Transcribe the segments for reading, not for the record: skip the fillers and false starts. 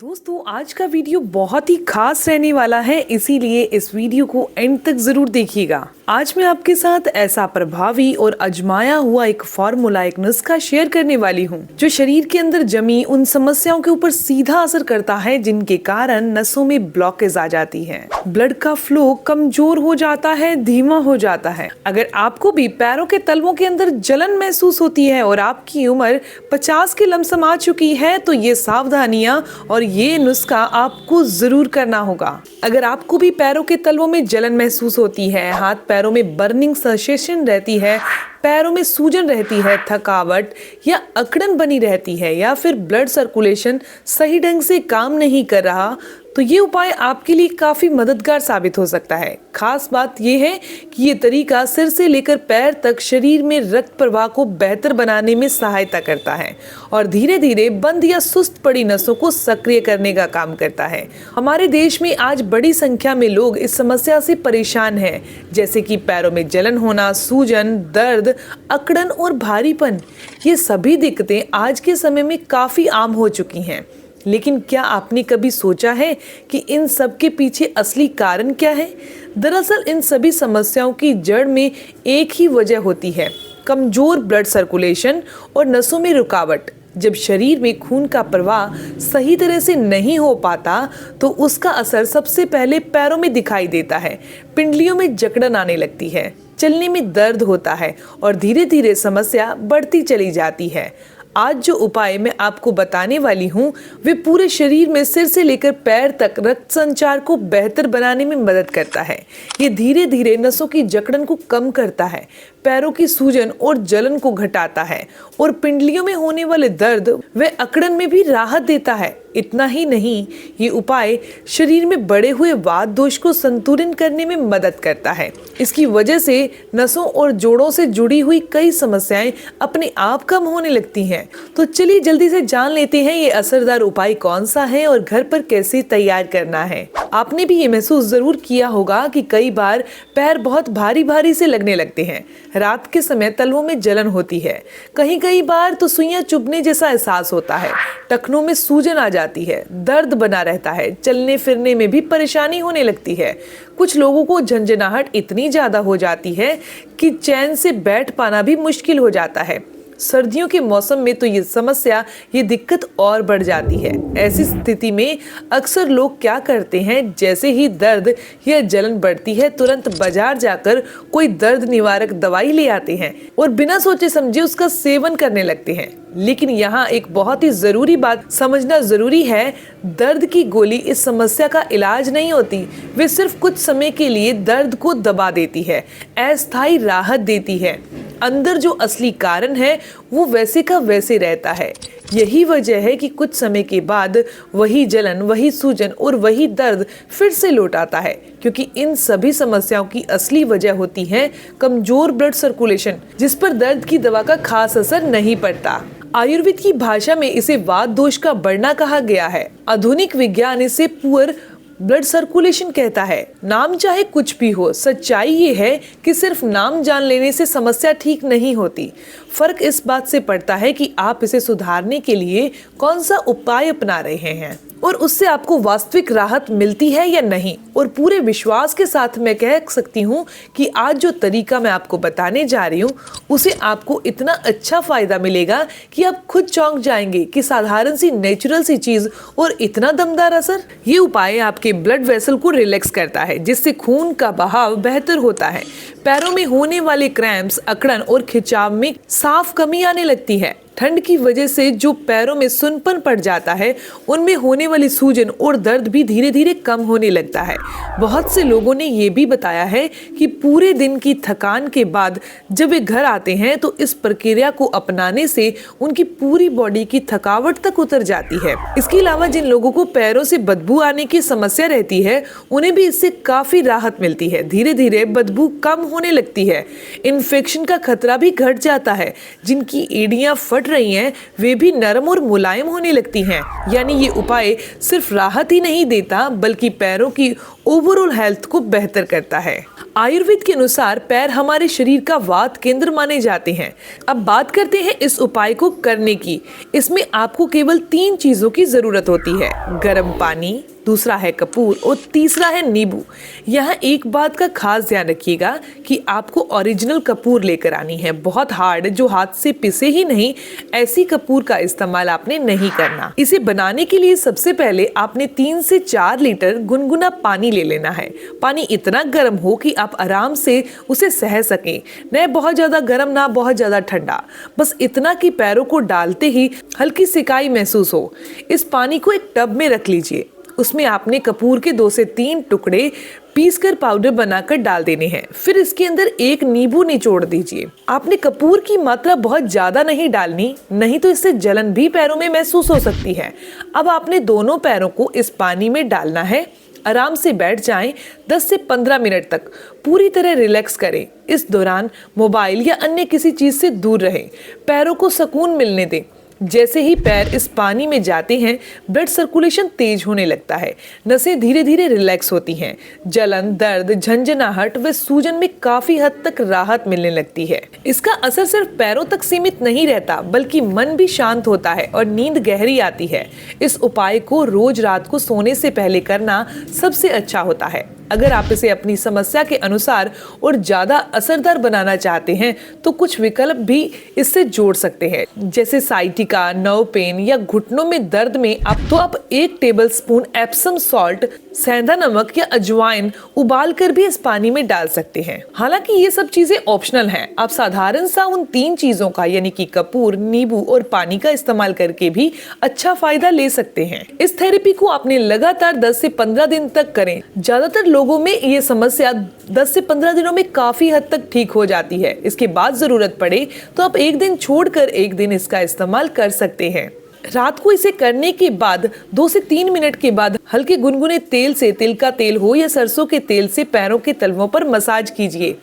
दोस्तों आज का वीडियो बहुत ही खास रहने वाला है, इसीलिए इस वीडियो को एंड तक जरूर देखिएगा। आज मैं आपके साथ ऐसा प्रभावी और आजमाया हुआ एक फॉर्मूला, एक नुस्खा शेयर करने वाली हूँ जो शरीर के अंदर जमी उन समस्याओं के ऊपर सीधा असर करता है जिनके कारण नसों में ब्लॉकेज आ जाती है, ब्लड का फ्लो कमजोर हो जाता है, धीमा हो जाता है। अगर आपको भी पैरों के तलवों के अंदर जलन महसूस होती है और आपकी उम्र 50 के लमसम आ चुकी है तो ये सावधानियां और ये नुस्खा आपको जरूर करना होगा। अगर आपको भी पैरों के तलवों में जलन महसूस होती है, हाथ पैरों में बर्निंग सेंसेशन रहती है, पैरों में सूजन रहती है, थकावट या अकड़न बनी रहती है या फिर ब्लड सर्कुलेशन सही ढंग से काम नहीं कर रहा, तो ये उपाय आपके लिए काफी मददगार साबित हो सकता है। खास बात यह है कि ये तरीका सिर से लेकर पैर तक शरीर में रक्त प्रवाह को बेहतर बनाने में सहायता करता है और धीरे धीरे बंद या सुस्त पड़ी नसों को सक्रिय करने का काम करता है। हमारे देश में आज बड़ी संख्या में लोग इस समस्या से परेशान हैं, जैसे कि पैरों में जलन होना, सूजन, दर्द, अकड़न और भारीपन। ये सभी दिक्कतें आज के समय में काफी आम हो चुकी हैं। लेकिन क्या आपने कभी सोचा है कि इन सब के पीछे असली कारण क्या है? दरअसल इन सभी समस्याओं की जड़ में एक ही वजह होती है, कमजोर ब्लड सर्कुलेशन और नसों में रुकावट। जब शरीर में खून का प्रवाह सही तरह से नहीं हो पाता तो उसका असर सबसे पहले पैरों में दिखाई देता है। पिंडलियों में जकड़न आने लगती है, चलने में दर्द होता है और धीरे धीरे समस्या बढ़ती चली जाती है। आज जो उपाय मैं आपको बताने वाली हूँ वे पूरे शरीर में सिर से लेकर पैर तक रक्त संचार को बेहतर बनाने में मदद करता है। ये धीरे धीरे नसों की जकड़न को कम करता है, पैरों की सूजन और जलन को घटाता है और पिंडलियों में होने वाले दर्द व अकड़न में भी राहत देता है। इतना ही नहीं, ये उपाय शरीर में बढ़े हुए वात दोष को संतुलित करने में मदद करता है। इसकी वजह से नसों और जोड़ों से जुड़ी हुई कई समस्याएं अपने आप कम होने लगती हैं। तो चलिए जल्दी से जान लेते हैं ये असरदार उपाय कौन सा है और घर पर कैसे तैयार करना है। आपने भी ये महसूस जरूर किया होगा कि कई बार पैर बहुत भारी भारी से लगने लगते हैं। रात के समय तलवों में जलन होती है, कई बार तो सुइयां चुभने जैसा एहसास होता है, टखनों में सूजन आ जाती है, दर्द बना रहता है, चलने फिरने में भी परेशानी होने लगती है। कुछ लोगों को झंझनाहट इतनी ज्यादा हो जाती है कि चैन से बैठ पाना भी मुश्किल हो जाता है। सर्दियों के मौसम में तो ये दिक्कत और बढ़ जाती है। ऐसी स्थिति में अक्सर लोग क्या करते हैं, जैसे ही दर्द या जलन बढ़ती है तुरंत बाजार जाकर कोई दर्द निवारक दवाई ले आते हैं और बिना सोचे समझे उसका सेवन करने लगते हैं। लेकिन यहाँ एक बहुत ही जरूरी बात समझना जरूरी है, दर्द की गोली इस समस्या का इलाज नहीं होती। वे सिर्फ कुछ समय के लिए दर्द को दबा देती है, अस्थायी राहत देती है। अंदर जो असली कारण है वो वैसे का वैसे रहता है। यही वजह है कि कुछ समय के बाद वही जलन, वही सूजन और वही दर्द फिर से लौट आता है, क्योंकि इन सभी समस्याओं की असली वजह होती है कमजोर ब्लड सर्कुलेशन, जिस पर दर्द की दवा का खास असर नहीं पड़ता। आयुर्वेद की भाषा में इसे वात दोष का बढ़ना कहा गया है। आधुनिक विज्ञान इसे पुअर ब्लड सर्कुलेशन कहता है। नाम चाहे कुछ भी हो, सच्चाई ये है कि सिर्फ नाम जान लेने से समस्या ठीक नहीं होती। फर्क इस बात से पड़ता है कि आप इसे सुधारने के लिए कौन सा उपाय अपना रहे हैं और उससे आपको वास्तविक राहत मिलती है या नहीं। और पूरे विश्वास के साथ मैं कह सकती हूँ कि आज जो तरीका मैं आपको बताने जा रही हूँ उसे आपको इतना अच्छा फायदा मिलेगा कि आप खुद चौंक जाएंगे कि साधारण सी नेचुरल सी चीज और इतना दमदार असर। ये उपाय आपके ब्लड वेसल को रिलैक्स करता है, जिससे खून का बहाव बेहतर होता है। पैरों में होने वाले क्रैम्प्स, अकड़न और खिंचाव में साफ कमी आने लगती है। ठंड की वजह से जो पैरों में सुनपन पड़ जाता है, उनमें होने वाली सूजन और दर्द भी धीरे धीरे कम होने लगता है। बहुत से लोगों ने ये भी बताया है कि पूरे दिन की थकान के बाद जब वे घर आते हैं तो इस प्रक्रिया को अपनाने से उनकी पूरी बॉडी की थकावट तक उतर जाती है। इसके अलावा जिन लोगों को पैरों से बदबू आने की समस्या रहती है, उन्हें भी इससे काफी राहत मिलती है। धीरे धीरे बदबू कम होने लगती है, इन्फेक्शन का खतरा भी घट जाता है। जिनकी एड़ियां फट बढ़ रही हैं वे भी नरम और मुलायम होने लगती हैं। यानी ये उपाय सिर्फ राहत ही नहीं देता बल्कि पैरों की ओवरऑल हेल्थ को बेहतर करता है। आयुर्वेद के अनुसार पैर हमारे शरीर का वात केंद्र माने जाते हैं। अब बात करते हैं इस उपाय को करने की। इसमें आपको केवल 3 चीजों की जरूरत होती है, गर्म पानी, दूसरा है कपूर और तीसरा है नींबू। यहाँ एक बात का खास ध्यान रखिएगा कि आपको ओरिजिनल कपूर लेकर आनी है, बहुत हार्ड जो हाथ से पिसे ही नहीं, ऐसी कपूर का इस्तेमाल आपने नहीं करना। इसे बनाने के लिए सबसे पहले आपने 3 से 4 लीटर गुनगुना पानी ले लेना है। पानी इतना गर्म हो कि आप आराम से उसे सह सकें, न बहुत ज्यादा गर्म ना बहुत ज्यादा ठंडा, बस इतना कि पैरों को डालते ही हल्की सिकाई महसूस हो। इस पानी को एक टब में रख लीजिए। उसमें आपने कपूर के 2 से 3 टुकड़े पीसकर पाउडर बनाकर डाल देने हैं। फिर इसके अंदर 1 नींबू निचोड़ दीजिए। आपने कपूर की मात्रा बहुत ज्यादा नहीं डालनी, नहीं तो इससे जलन भी पैरों में महसूस हो सकती है। अब आपने दोनों पैरों को इस पानी में डालना है। आराम से बैठ जाएं, 10 से 15 मिनट तक पूरी तरह रिलैक्स करें। इस दौरान मोबाइल या अन्य किसी चीज से दूर रहें, पैरों को सुकून मिलने दें। जैसे ही पैर इस पानी में जाते हैं, ब्लड सर्कुलेशन तेज होने लगता है, नसें धीरे धीरे रिलैक्स होती हैं, जलन, दर्द, झंझनाहट व सूजन में काफी हद तक राहत मिलने लगती है। इसका असर सिर्फ पैरों तक सीमित नहीं रहता बल्कि मन भी शांत होता है और नींद गहरी आती है। इस उपाय को रोज रात को सोने से पहले करना सबसे अच्छा होता है। अगर आप इसे अपनी समस्या के अनुसार और ज्यादा असरदार बनाना चाहते हैं तो कुछ विकल्प भी इससे जोड़ सकते हैं, जैसे साइटिका, नर्व पेन या घुटनों में दर्द में आप 1 टेबलस्पून एप्सम सॉल्ट, सेंधा नमक या अजवाइन उबाल कर भी इस पानी में डाल सकते हैं। हालांकि ये सब चीजें ऑप्शनल हैं। आप साधारण सा उन 3 चीजों का यानी कि कपूर, नींबू और पानी का इस्तेमाल करके भी अच्छा फायदा ले सकते हैं। इस थेरेपी को आपने लगातार 10 से 15 दिन तक करें। ज्यादातर लोगों में ये समस्या 10 से 15 दिनों में काफी हद तक ठीक हो जाती है। इसके बाद जरूरत पड़े तो आप 1 दिन छोड़कर 1 दिन इसका इस्तेमाल कर सकते हैं। रात को इसे करने के बाद 2 से 3 मिनट के बाद हल्के गुनगुने तेल से, तिल का तेल हो या सरसों के तेल से पैरों के तलवों पर मसाज कीजिए।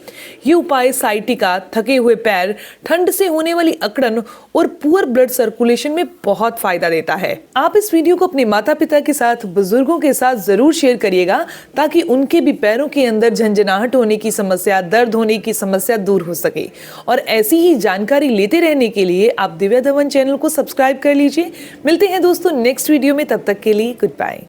ये उपाय साइटिका, थके हुए पैर, ठंड से होने वाली अकड़न और पुअर ब्लड सर्कुलेशन में बहुत फायदा देता है। आप इस वीडियो को अपने माता पिता के साथ, बुजुर्गों के साथ जरूर शेयर करिएगा ताकि उनके भी पैरों के अंदर झंझनाहट होने की समस्या, दर्द होने की समस्या दूर हो सके। और ऐसी ही जानकारी लेते रहने के लिए आप दिव्या धवन चैनल को सब्सक्राइब कर लीजिए। मिलते हैं दोस्तों नेक्स्ट वीडियो में, तब तक के लिए गुड बाय।